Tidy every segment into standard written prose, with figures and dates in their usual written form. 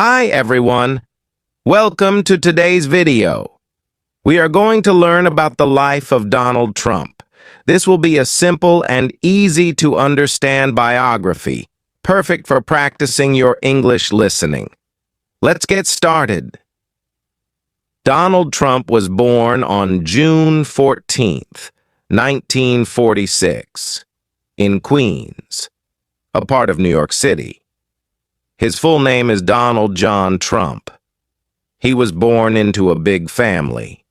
Hi everyone, welcome to today's video. We are going to learn about the life of Donald Trump. This will be a simple and easy to understand biography, perfect for practicing your English listening. Let's get started. Donald Trump was born on June 14th, 1946, in Queens, a part of New York City. His full name is Donald John Trump. He was born into a big family.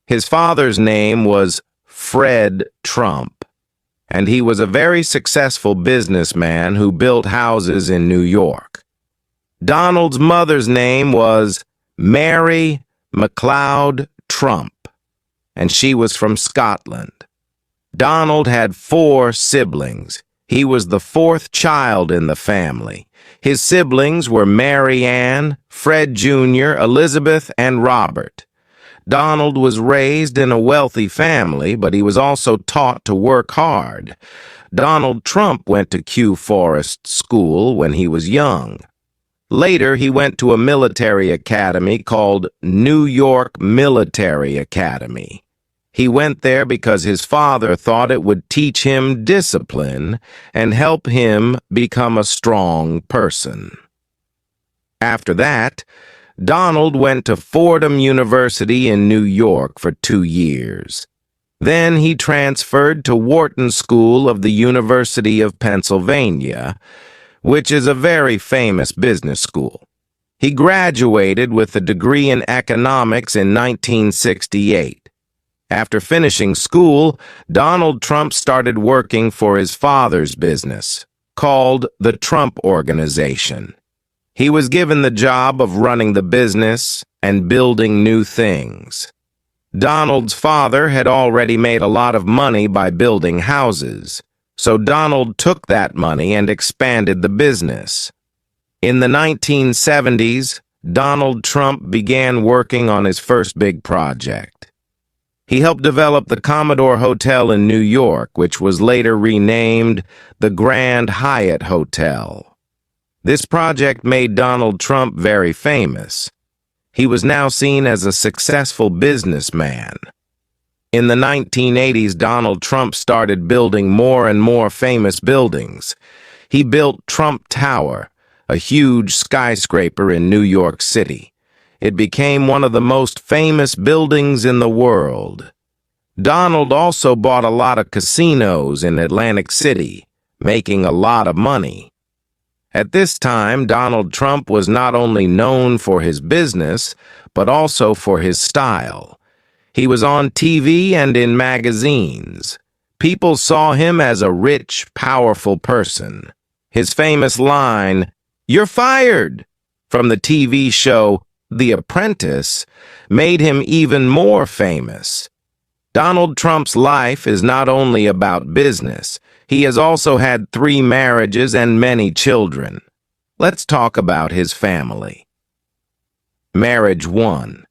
His father's name was Fred Trump, and he was a very successful businessman who built houses in New York. Donald's mother's name was Mary MacLeod Trump, and she was from Scotland. Donald had 4 siblings. He was the 4th child in the family. His siblings were Mary Ann, Fred Jr., Elizabeth, and Robert. Donald was raised in a wealthy family, but he was also taught to work hard. Donald Trump went to Kew Forest School when he was young. Later, he went to a military academy called New York Military Academy. He went there because his father thought it would teach him discipline and help him become a strong person. After that, Donald went to Fordham University in New York for 2 years. Then he transferred to Wharton School of the University of Pennsylvania, which is a very famous business school. He graduated with a degree in economics in 1968. After finishing school, Donald Trump started working for his father's business, called the Trump Organization. He was given the job of running the business and building new things. Donald's father had already made a lot of money by building houses, so Donald took that money and expanded the business. In the 1970s, Donald Trump began working on his first big project. He helped develop the Commodore Hotel in New York, which was later renamed the Grand Hyatt Hotel. This project made Donald Trump very famous. He was now seen as a successful businessman. In the 1980s, Donald Trump started building more and more famous buildings. He built Trump Tower, a huge skyscraper in New York City. It became one of the most famous buildings in the world. Donald also bought a lot of casinos in Atlantic City, making a lot of money. At this time, Donald Trump was not only known for his business, but also for his style. He was on TV and in magazines. People saw him as a rich, powerful person. His famous line, "You're fired," from the TV show The Apprentice, made him even more famous. Donald Trump's life is not only about business. He has also had 3 marriages and many children. Let's talk about his family. Marriage 1.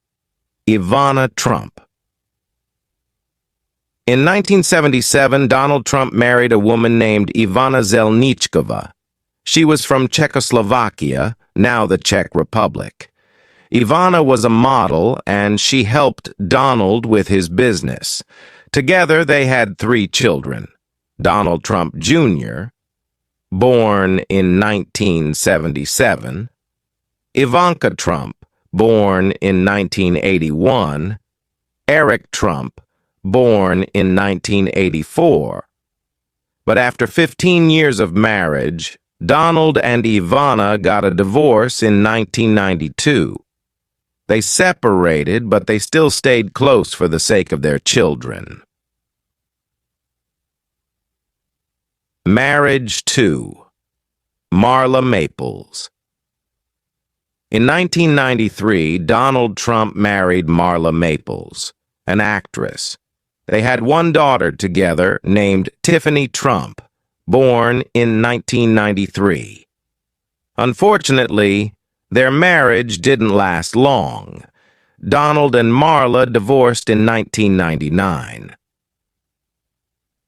Ivana Trump. In 1977, Donald Trump married a woman named Ivana Zelničková. She was from Czechoslovakia, now the Czech Republic. Ivana was a model, and she helped Donald with his business. Together, they had 3 children. Donald Trump Jr., born in 1977, Ivanka Trump, born in 1981, Eric Trump, born in 1984. But after 15 years of marriage, Donald and Ivana got a divorce in 1992. They separated, but they still stayed close for the sake of their children. Marriage 2. Marla Maples. In 1993, Donald Trump married Marla Maples, an actress. They had 1 daughter together named Tiffany Trump, born in 1993. Unfortunately, their marriage didn't last long. Donald and Marla divorced in 1999.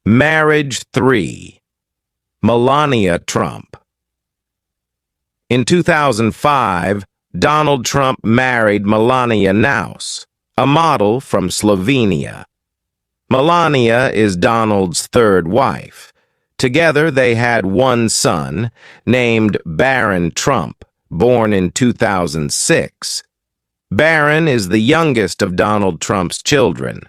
Marriage 3. Melania Trump. In 2005, Donald Trump married Melania Naus, a model from Slovenia. Melania is Donald's third wife. Together, they had one son, named Baron Trump, born in 2006. Baron is the youngest of Donald Trump's children.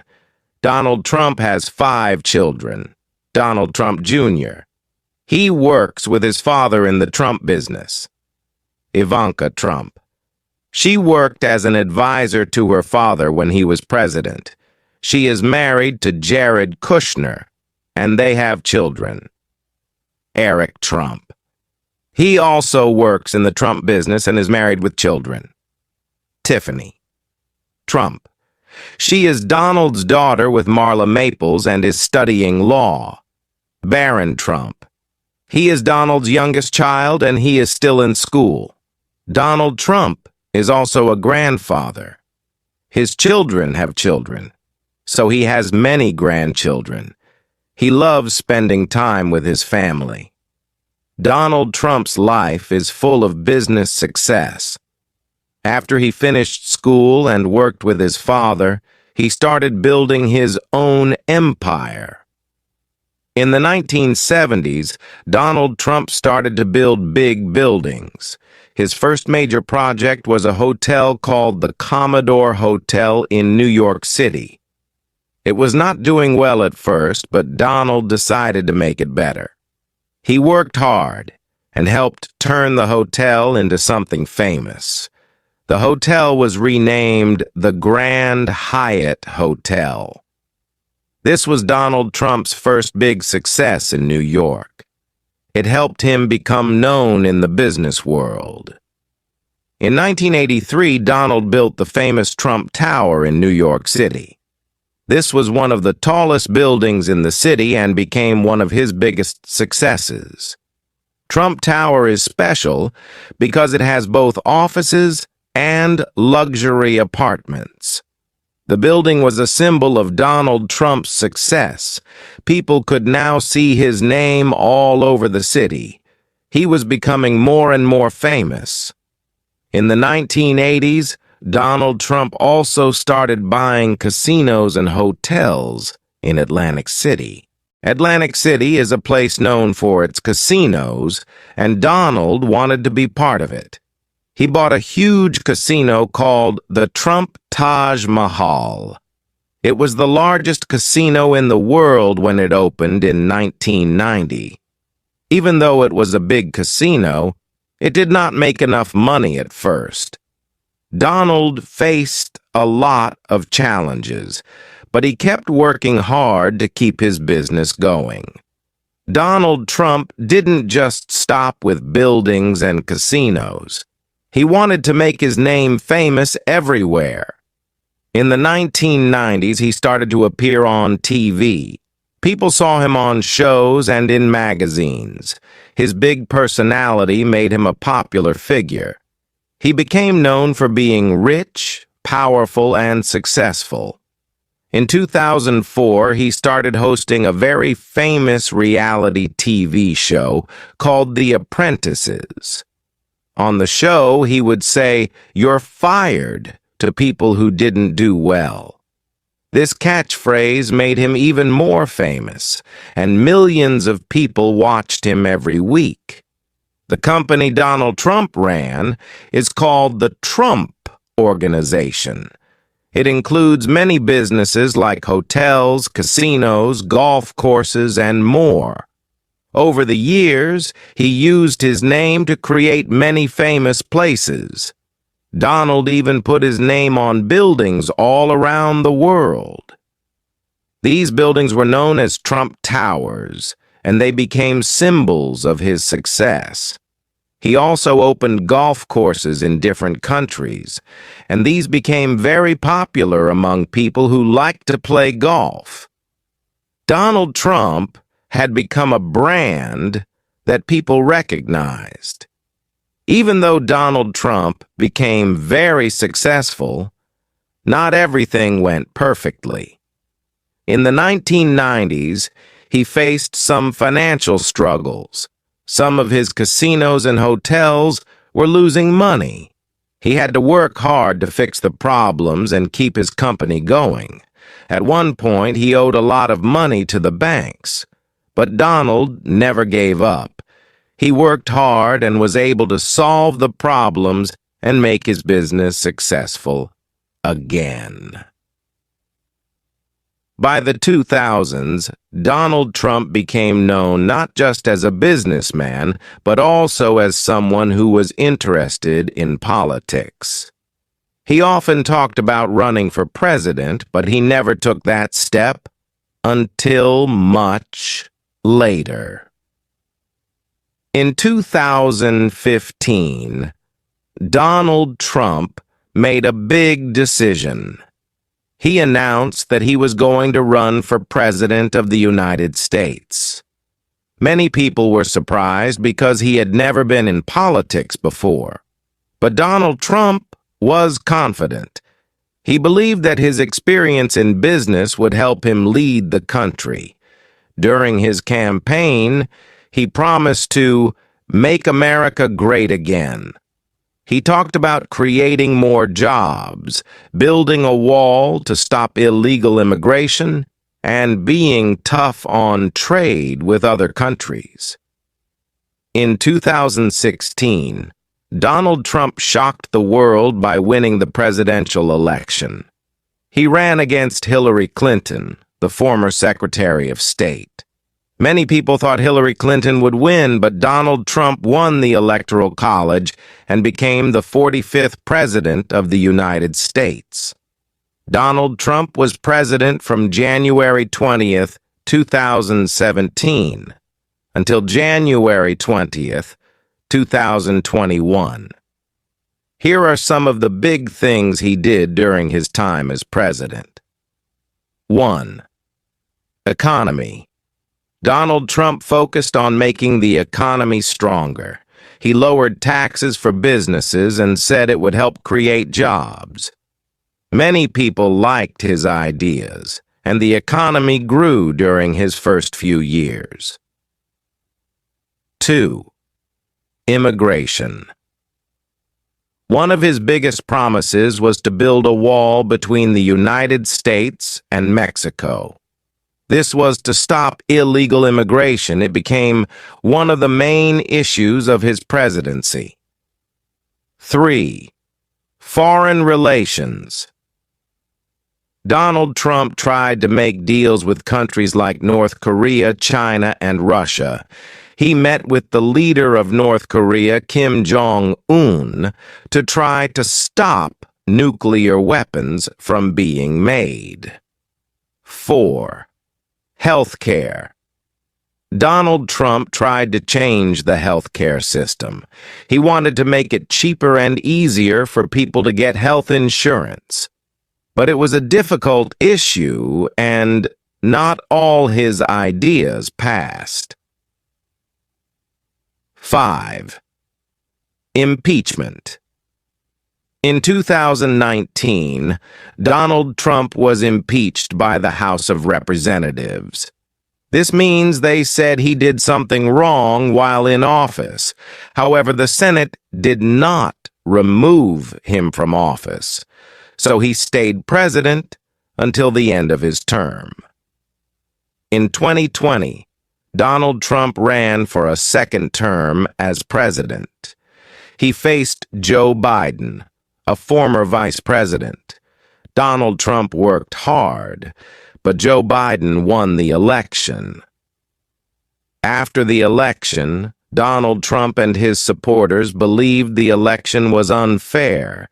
Donald Trump has 5 children. Donald Trump Jr. He works with his father in the Trump business. Ivanka Trump. She worked as an advisor to her father when he was president. She is married to Jared Kushner, and they have children. Eric Trump. He also works in the Trump business and is married with children. Tiffany Trump. She is Donald's daughter with Marla Maples and is studying law. Baron Trump. He is Donald's youngest child and he is still in school. Donald Trump is also a grandfather. His children have children, so he has many grandchildren. He loves spending time with his family. Donald Trump's life is full of business success. After he finished school and worked with his father, he started building his own empire. In the 1970s, Donald Trump started to build big buildings. His first major project was a hotel called the Commodore Hotel in New York City. It was not doing well at first, but Donald decided to make it better. He worked hard and helped turn the hotel into something famous. The hotel was renamed the Grand Hyatt Hotel. This was Donald Trump's first big success in New York. It helped him become known in the business world. In 1983, Donald built the famous Trump Tower in New York City. This was one of the tallest buildings in the city and became one of his biggest successes. Trump Tower is special because it has both offices and luxury apartments. The building was a symbol of Donald Trump's success. People could now see his name all over the city. He was becoming more and more famous. In the 1980s, Donald Trump also started buying casinos and hotels in Atlantic City. Atlantic City is a place known for its casinos, and Donald wanted to be part of it. He bought a huge casino called the Trump Taj Mahal. It was the largest casino in the world when it opened in 1990. Even though it was a big casino, it did not make enough money at first. Donald faced a lot of challenges, but he kept working hard to keep his business going. Donald Trump didn't just stop with buildings and casinos. He wanted to make his name famous everywhere. In the 1990s, he started to appear on TV. People saw him on shows and in magazines. His big personality made him a popular figure. He became known for being rich, powerful, and successful. In 2004, he started hosting a very famous reality TV show called The Apprentices. On the show, he would say, "You're fired," to people who didn't do well. This catchphrase made him even more famous, and millions of people watched him every week. The company Donald Trump ran is called the Trump Organization. It includes many businesses like hotels, casinos, golf courses, and more. Over the years, he used his name to create many famous places. Donald even put his name on buildings all around the world. These buildings were known as Trump Towers, and they became symbols of his success. He also opened golf courses in different countries, and these became very popular among people who liked to play golf. Donald Trump had become a brand that people recognized. Even though Donald Trump became very successful, not everything went perfectly. In the 1990s, he faced some financial struggles. Some of his casinos and hotels were losing money. He had to work hard to fix the problems and keep his company going. At one point, he owed a lot of money to the banks, but Donald never gave up. He worked hard and was able to solve the problems and make his business successful again. By the 2000s, Donald Trump became known not just as a businessman, but also as someone who was interested in politics. He often talked about running for president, but he never took that step until much later. In 2015, Donald Trump made a big decision. He announced that he was going to run for President of the United States. Many people were surprised because he had never been in politics before. But Donald Trump was confident. He believed that his experience in business would help him lead the country. During his campaign, he promised to make America great again. He talked about creating more jobs, building a wall to stop illegal immigration, and being tough on trade with other countries. In 2016, Donald Trump shocked the world by winning the presidential election. He ran against Hillary Clinton, the former Secretary of State. Many people thought Hillary Clinton would win, but Donald Trump won the Electoral College and became the 45th President of the United States. Donald Trump was president from January 20th, 2017, until January 20th, 2021. Here are some of the big things he did during his time as president. 1. Economy. Donald Trump focused on making the economy stronger. He lowered taxes for businesses and said it would help create jobs. Many people liked his ideas, and the economy grew during his first few years. 2. Immigration. One of his biggest promises was to build a wall between the United States and Mexico. This was to stop illegal immigration. It became one of the main issues of his presidency. 3. Foreign relations. Donald Trump tried to make deals with countries like North Korea, China, and Russia. He met with the leader of North Korea, Kim Jong-un, to try to stop nuclear weapons from being made. 4. Healthcare. Donald Trump tried to change the healthcare system. He wanted to make it cheaper and easier for people to get health insurance. But it was a difficult issue, and not all his ideas passed. 5. Impeachment. In 2019, Donald Trump was impeached by the House of Representatives. This means they said he did something wrong while in office. However, the Senate did not remove him from office, so he stayed president until the end of his term. In 2020, Donald Trump ran for a second term as president. He faced Joe Biden, a former vice president. Donald Trump worked hard, but Joe Biden won the election. After the election, Donald Trump and his supporters believed the election was unfair,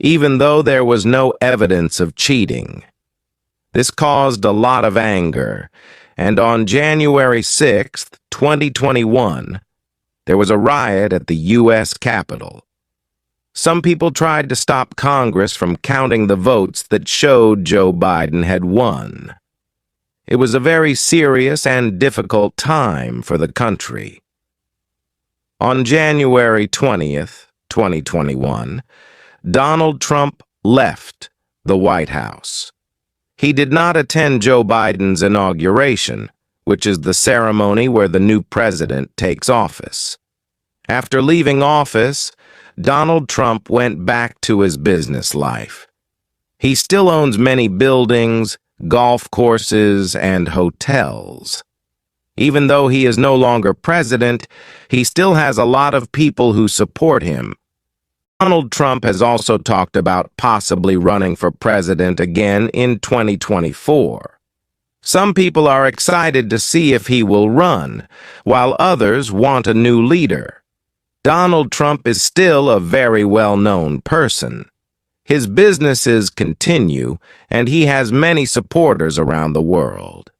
even though there was no evidence of cheating. This caused a lot of anger, and on January 6, 2021, there was a riot at the U.S. Capitol. Some people tried to stop Congress from counting the votes that showed Joe Biden had won. It was a very serious and difficult time for the country. On January 20th, 2021, Donald Trump left the White House. He did not attend Joe Biden's inauguration, which is the ceremony where the new president takes office. After leaving office, Donald Trump went back to his business life. He still owns many buildings, golf courses, and hotels. Even though he is no longer president, he still has a lot of people who support him. Donald Trump has also talked about possibly running for president again in 2024. Some people are excited to see if he will run, while others want a new leader. Donald Trump is still a very well-known person. His businesses continue, and he has many supporters around the world.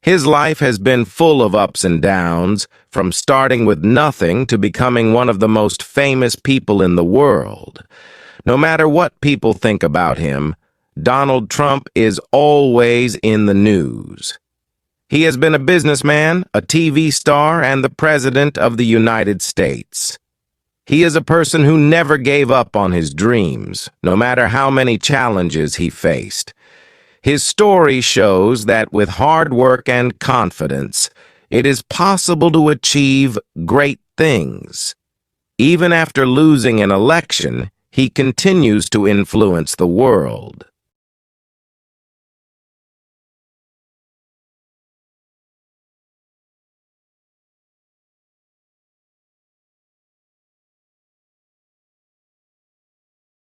His life has been full of ups and downs, from starting with nothing to becoming one of the most famous people in the world. No matter what people think about him, Donald Trump is always in the news. He has been a businessman, a TV star, and the President of the United States. He is a person who never gave up on his dreams, no matter how many challenges he faced. His story shows that with hard work and confidence, it is possible to achieve great things. Even after losing an election, he continues to influence the world.